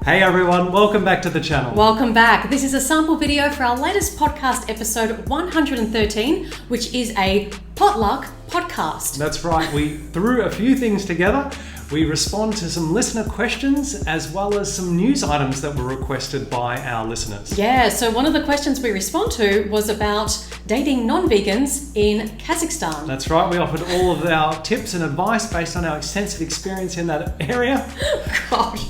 Hey everyone, welcome back to the channel. Welcome back. This is a sample video for our latest podcast, episode 113, which is a potluck podcast. That's right, we threw a few things together. We respond to some listener questions as well as some news items that were requested by our listeners. Yeah, so one of the questions we respond to was about dating non-vegans in Kazakhstan. That's right, we offered all of our tips and advice based on our extensive experience in that area. God.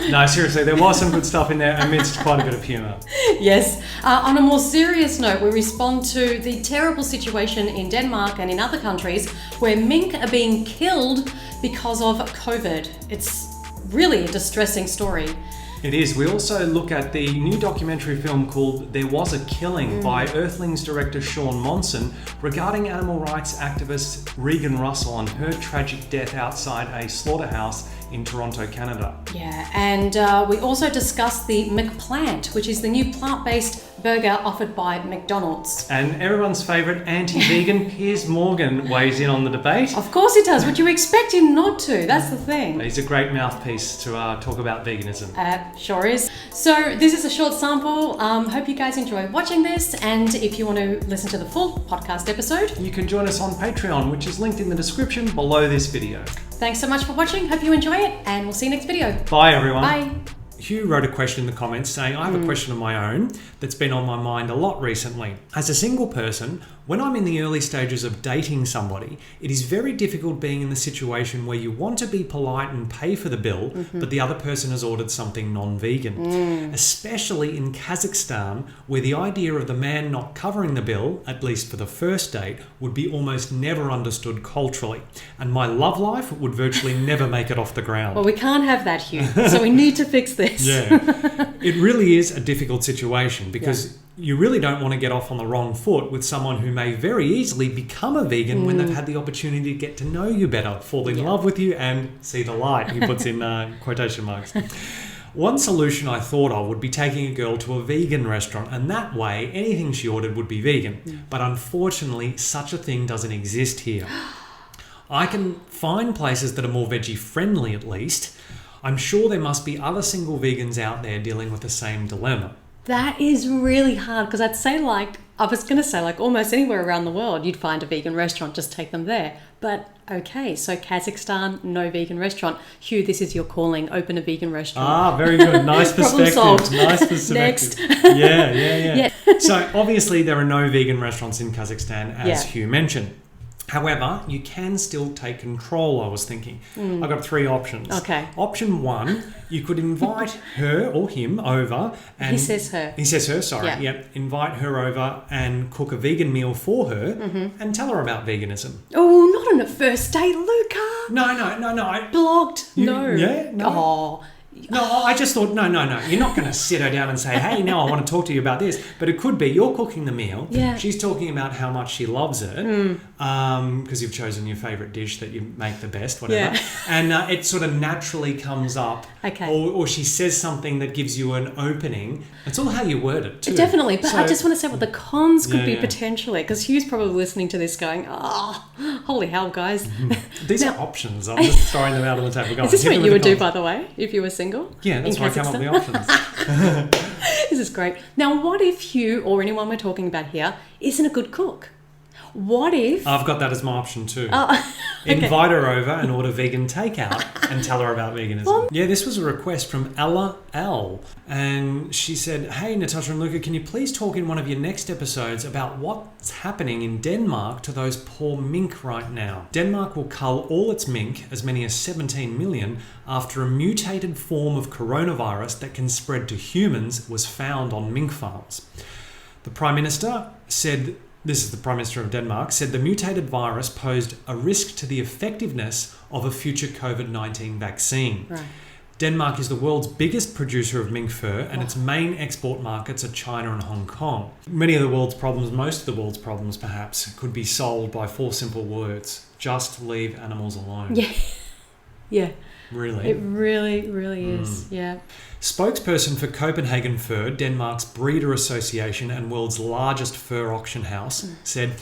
No, seriously, there was some good stuff in there amidst quite a bit of humour. Yes. On a more serious note, we respond to the terrible situation in Denmark and in other countries where mink are being killed because of COVID. It's really a distressing story. It is. We also look at the new documentary film called There Was a Killing by Earthlings director Sean Monson regarding animal rights activist Regan Russell and her tragic death outside a slaughterhouse in Toronto, Canada. Yeah, and we also discussed the McPlant, which is the new plant-based burger offered by McDonald's. And everyone's favourite anti-vegan Piers Morgan weighs in on the debate. Of course he does. Would you expect him not to? That's the thing. He's a great mouthpiece to talk about veganism. Sure is. So this is a short sample. Hope you guys enjoy watching this. And if you want to listen to the full podcast episode, you can join us on Patreon, which is linked in the description below this video. Thanks so much for watching. Hope you enjoy it, and we'll see you next video. Bye, everyone. Bye. Hugh wrote a question in the comments saying, I have a question of my own that's been on my mind a lot recently. As a single person, when I'm in the early stages of dating somebody, it is very difficult being in the situation where you want to be polite and pay for the bill, but the other person has ordered something non-vegan. Especially in Kazakhstan, where the idea of the man not covering the bill, at least for the first date, would be almost never understood culturally. And my love life would virtually never make it off the ground. Well, we can't have that, Hugh. So we need to fix this. Yeah, it really is a difficult situation because you really don't want to get off on the wrong foot with someone who may very easily become a vegan when they've had the opportunity to get to know you better, fall in love with you and see the light, he puts in quotation marks. One solution I thought of would be taking a girl to a vegan restaurant, and that way anything she ordered would be vegan. But unfortunately, such a thing doesn't exist here. I can find places that are more veggie friendly at least. I'm sure there must be other single vegans out there dealing with the same dilemma. That is really hard because I was going to say almost anywhere around the world you'd find a vegan restaurant, just take them there. But okay, so Kazakhstan, no vegan restaurant. Hugh, this is your calling, open a vegan restaurant. Ah, very good. Nice perspective. Problem solved. Nice perspective. Next. Yeah. So obviously there are no vegan restaurants in Kazakhstan, as Hugh mentioned. However, you can still take control, I was thinking. I've got three options. Okay. Option one, you could invite her or him over. And He says her. He says her, sorry. Yeah. Invite her over and cook a vegan meal for her and tell her about veganism. Oh, not on a first date, Luca. No. Blocked. No. Yeah? No. Oh. No, I just thought, no. You're not going to sit her down and say, hey, now I want to talk to you about this. But it could be you're cooking the meal. Yeah. She's talking about how much she loves it because you've chosen your favourite dish that you make the best, whatever. Yeah. And it sort of naturally comes up. Okay. Or she says something that gives you an opening. It's all how you word it too. Definitely. But I just want to say what the cons could be Yeah. potentially, because Hugh's probably listening to this going, holy hell, guys. These are options. I'm just throwing them out on the table. Go Is this on, hit what them you with would the do, by the way, if you were single? Yeah, that's in why I came up with the options. This is great. Now, what if Hugh, or anyone we're talking about here, isn't a good cook? What if... I've got that as my option too. Okay. Invite her over and order vegan takeout and tell her about veganism. Yeah, this was a request from Ella L. And she said, hey, Natasha and Luca, can you please talk in one of your next episodes about what's happening in Denmark to those poor mink right now? Denmark will cull all its mink, as many as 17 million, after a mutated form of coronavirus that can spread to humans was found on mink farms. The Prime Minister said... This is the Prime Minister of Denmark, said the mutated virus posed a risk to the effectiveness of a future COVID-19 vaccine. Right. Denmark is the world's biggest producer of mink fur, and its main export markets are China and Hong Kong. Many of the world's problems, most of the world's problems perhaps, could be solved by 4 simple words. Just leave animals alone. Yeah. Really? It really, really is. Yeah. Spokesperson for Copenhagen Fur, Denmark's breeder association and world's largest fur auction house, said,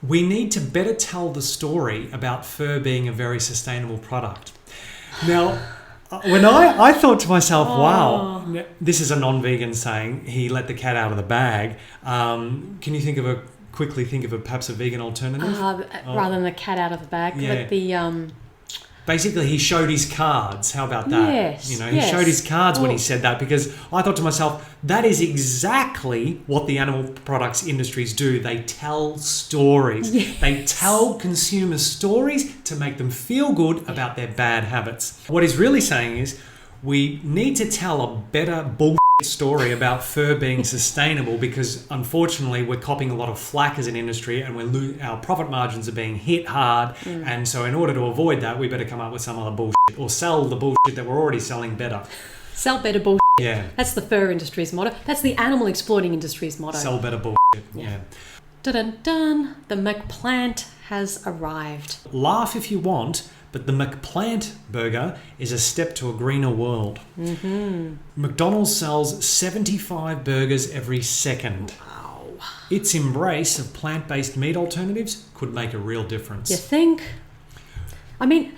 "We need to better tell the story about fur being a very sustainable product." Now, When I thought to myself, wow, this is a non-vegan saying, he let the cat out of the bag. Can you quickly think of perhaps a vegan alternative? Rather than the cat out of the bag, but the... Basically, he showed his cards. How about that? Yes, he showed his cards when he said that, because I thought to myself, that is exactly what the animal products industries do. They tell stories. Yes. They tell consumers stories to make them feel good about their bad habits. What he's really saying is, we need to tell a better bullshit story about fur being sustainable, because unfortunately we're copping a lot of flack as an industry, and our profit margins are being hit hard. And so in order to avoid that, we better come up with some other bullshit, or sell the bullshit that we're already selling better. Sell better bullshit. Yeah. That's the fur industry's motto. That's the animal exploiting industry's motto. Sell better bullshit. Yeah. Dun-dun-dun. The McPlant has arrived. Laugh if you want, but the McPlant burger is a step to a greener world. Mm-hmm. McDonald's sells 75 burgers every second. Wow. Its embrace of plant-based meat alternatives could make a real difference. You think?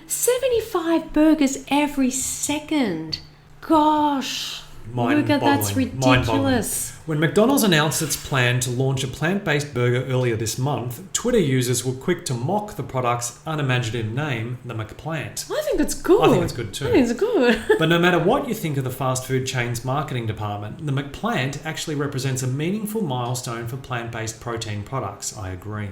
75 burgers every second. Gosh. Look at that's ridiculous. When McDonald's announced its plan to launch a plant-based burger earlier this month, Twitter users were quick to mock the product's unimaginative name, the McPlant. I think it's good. I think it's good too. I think it's good. But no matter what you think of the fast food chain's marketing department, the McPlant actually represents a meaningful milestone for plant-based protein products. I agree.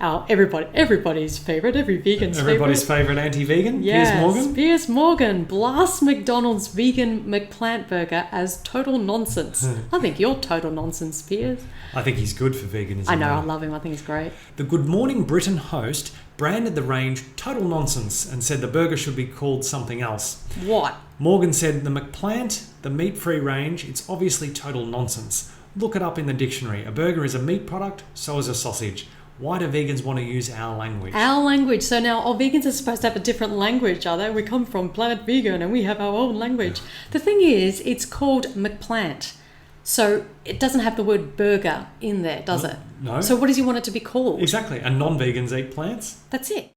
Oh, everybody's favourite, every vegan's Everybody's favourite anti-vegan? Yes, Piers Morgan? Piers Morgan blasts McDonald's vegan McPlant burger as total nonsense. I think you're total nonsense, Piers. I think he's good for veganism. I know, I love him. I think he's great. The Good Morning Britain host branded the range total nonsense and said the burger should be called something else. What? Morgan said, the McPlant, the meat-free range, it's obviously total nonsense. Look it up in the dictionary. A burger is a meat product, so is a sausage. Why do vegans want to use our language? Our language. So now all vegans are supposed to have a different language, are they? We come from Planet Vegan and we have our own language. The thing is, it's called McPlant. So it doesn't have the word burger in there, does it? No. So what does he want it to be called? Exactly. And non-vegans eat plants? That's it.